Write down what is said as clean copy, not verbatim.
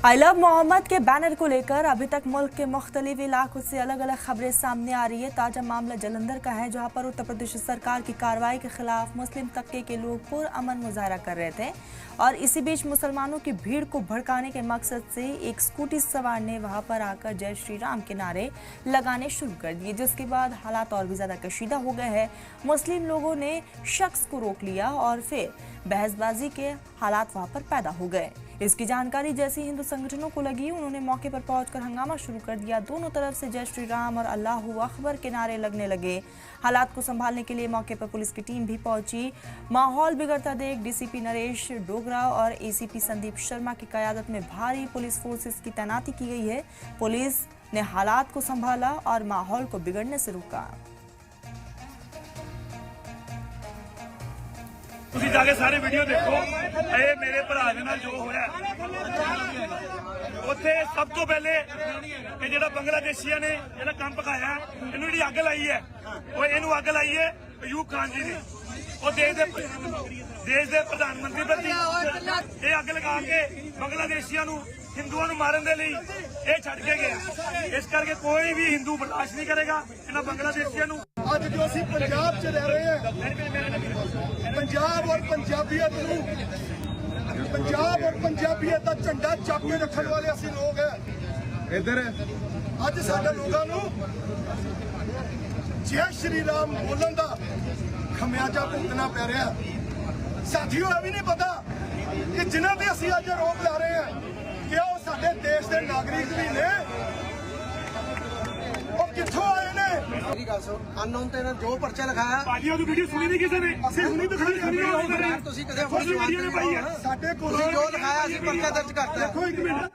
I love Mohammad के banner को लेकर अभी तक मुल्क के मुख्तलिफ इलाकों से अलग अलग खबरें सामने आ रही है। ताजा मामला जलंधर का है, जहां पर उत्तर प्रदेश सरकार की कार्रवाई के खिलाफ मुस्लिम तबके के लोग पुरअमन मुजाहरा कर रहे थे और इसी बीच मुसलमानों की भीड़ को भड़काने के मकसद से एक स्कूटी सवार ने वहां पर आकर जय श्री राम के नारे लगाने शुरू कर दिए, जिसके बाद हालात और भी ज्यादा कशीदा हो गए हैं। मुस्लिम लोगों ने शख्स को रोक लिया और फिर बहसबाजी के हालात वहां पर पैदा हो गए। इसकी जानकारी जैसे हिंदू संगठनों को लगी, उन्होंने मौके पर पहुंचकर हंगामा शुरू कर दिया। दोनों तरफ से जय श्री राम और अल्लाहू अकबर के नारे लगने लगे। हालात को संभालने के लिए मौके पर पुलिस की टीम भी पहुंची। माहौल बिगड़ता देख डीसीपी नरेश डोगरा और एसीपी संदीप शर्मा की क़यादत में भारी पुलिस फोर्सेस की तैनाती की गई है। पुलिस ने हालात को संभाला और माहौल को बिगड़ने से रोका। ਤੁਸੀਂ ਜਾ ਕੇ ਸਾਰੇ ਵੀਡੀਓ ਦੇਖੋ। ਇਹ ਮੇਰੇ ਭਰਾ ਦੇ ਨਾਲ ਜੋ ਹੋਇਆ ਉੱਥੇ ਸਭ ਤੋਂ ਪਹਿਲੇ ਇਹ ਜਿਹੜਾ ਬੰਗਲਾਦੇਸ਼ੀਆਂ ਨੇ ਜਿਹੜਾ ਕੰਮ ਪਕਾਇਆ ਇਹਨੂੰ ਜਿਹੜੀ ਅੱਗ ਲਾਈ ਹੈ ਉਹ ਇਹਨੂੰ ਅੱਗ ਲਾਈ ਹੈ ਅਯੂਬ ਖਾਨ ਜੀ ਨੇ। ਉਹ ਦੇਸ਼ ਦੇ ਪ੍ਰਧਾਨ ਮੰਤਰੀ ਪ੍ਰਤੀ ਇਹ ਅੱਗ ਲਗਾ ਕੇ ਬੰਗਲਾਦੇਸ਼ੀਆਂ ਨੂੰ ਹਿੰਦੂਆਂ ਨੂੰ ਮਾਰਨ ਦੇ ਲਈ ਇਹ ਛੱਡ ਕੇ ਗਿਆ। ਇਸ ਕਰਕੇ ਕੋਈ ਵੀ ਹਿੰਦੂ ਬਰਦਾਸ਼ਤ ਨਹੀਂ ਕਰੇਗਾ ਇਹਨਾਂ ਬੰਗਲਾਦੇਸ਼ੀਆਂ ਨੂੰ। ਅੱਜ ਜੋ ਅਸੀਂ ਪੰਜਾਬ 'ਚ ਰਹਿ ਰਹੇ ਹਾਂ, ਪੰਜਾਬ ਔਰ ਪੰਜਾਬੀਅਤ ਨੂੰ, ਪੰਜਾਬ ਔਰ ਪੰਜਾਬੀਅਤ ਦਾ ਝੰਡਾ ਚੱਕ ਕੇ ਰੱਖਣ ਵਾਲੇ ਅਸੀਂ ਲੋਕ ਹੈ। ਇੱਧਰ ਅੱਜ ਸਾਡੇ ਲੋਕਾਂ ਨੂੰ ਜੈ ਸ਼੍ਰੀ ਰਾਮ ਬੋਲਣ ਦਾ ਖਮਿਆਜਾ ਭੁਗਤਣਾ ਪੈ ਰਿਹਾ। ਸਾਥੀਓ, ਇਹ ਵੀ ਨਹੀਂ ਪਤਾ ਕਿ ਜਿਨ੍ਹਾਂ ਤੇ ਅਸੀਂ ਅੱਜ ਆਰੋਪ ਲਾ ਰਹੇ ਹਾਂ ਕਿ ਉਹ ਸਾਡੇ ਦੇਸ਼ ਦੇ ਨਾਗਰਿਕ ਵੀ ਨੇ, ਉਹ ਕਿੱਥੋਂ ਆਏ ਨੇ। मेरी गल सुन, अननोन ते जो पर्चा लिखाया ਭਾਜੀ ਉਹ ਵੀਡੀਓ ਸੁਣੀ ਨਹੀਂ ਕਿਸੇ ਨੇ। ਅਸੀਂ ਸੁਣੀ ਤਾਂ ਖਾਲੀ ਸੁਣੀ ਤੁਸੀਂ ਕਦੇ ਵੀਡੀਓ ਨੇ ਪਾਈ ਹੈ ਸਾਡੇ ਕੋਲ जो लिखाया पर्चा दर्ज करता है। ਦੇਖੋ ਇੱਕ ਮਿੰਟ,